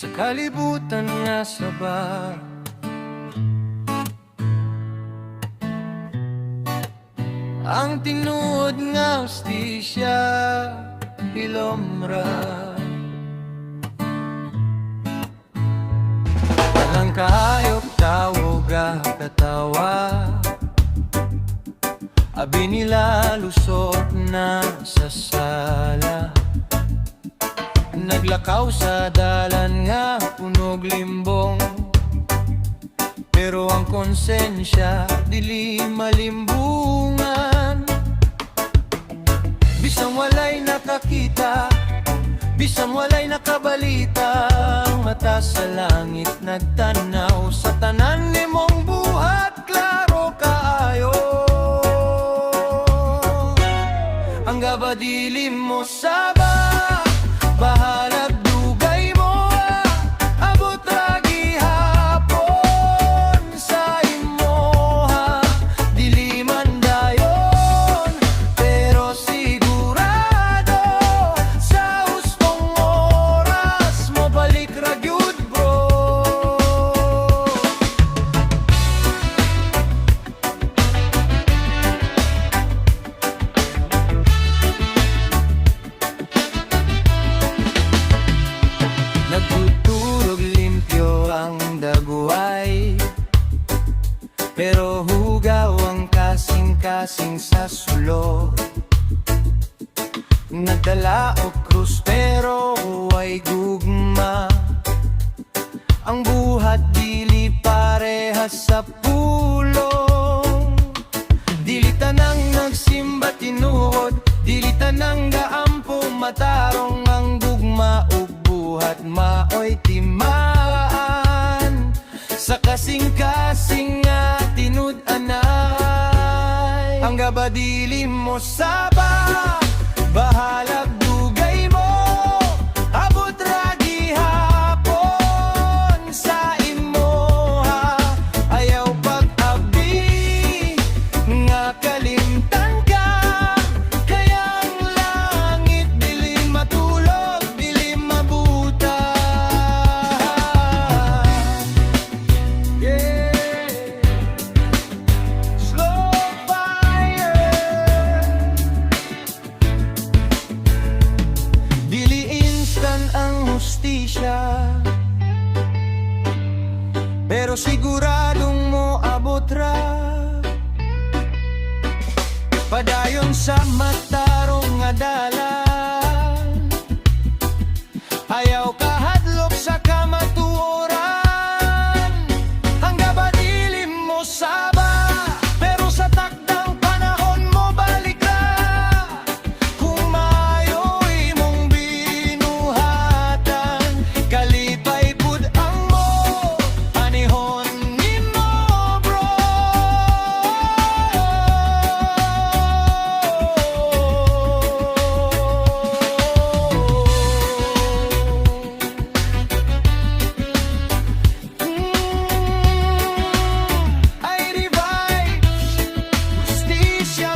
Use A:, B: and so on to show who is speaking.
A: sa kalibutan nga saba. Ang tinuod nga hustisya hilomra, walang kahayop tawag katawa. Abi nila lusot na sa sala, naglakaw sa dalan nga punog limbong. Pero ang konsensya dili malimbungan. Bisang walay nakakita, bisang walay nakabalita, ang mata sa langit nagtanaw sa tanan nimong buhat, klaro kaayo. Ang gabadilim mo saba, bahalag dugay mo, abot ra gihapon sa imoha. Dili man dayon, pero sigurado sa hustong oras mo balik ra gyud bro. Nagtuturog limpyo ang daguay, pero hugaw ang kasing-kasing sa sulo. Nagdala o krus pero ay gugma, ang buhat dili parehas sa pulong. Dili tanang nagsimba tinuod, dili tanang gaampo matarong, ang gugma ug buhat maoy timaan sa kasing-kasing nga tinud-anay. Ang gabadilim mo saba, bahalag dugay mo, abot ra gihapon sa imoha. Ayaw pag-abi nga kalimtan ka, kaya ang langit dili matulog, dili mabuta. Yeah. Slow fire, dili instant ang hustisya, pero siguradong mo abot ra. Padayon sa matarong nga dalan, ayaw kahadlok sa kamatuoran. Ang gabadilim mo saba, pero sa takdang panahon mo balik ra. Kung maayo'y mong binuhatan, kalipay pud ang mo, anihon nimo bro. Ay revive, justisya